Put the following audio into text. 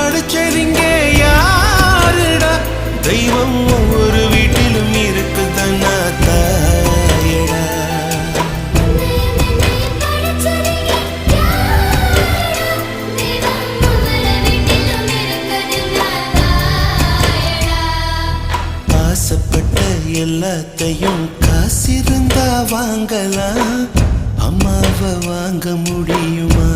படைச்சதிங்க யாருடா தெய்வம் ஒவ்வொரு வீட்டிலும் இருக்குதன்னா தாயடா ஆசைப்பட்ட எல்லாத்தையும் காசிருந்தா வாங்கலாம் அம்மாவை வாங்க முடியுமா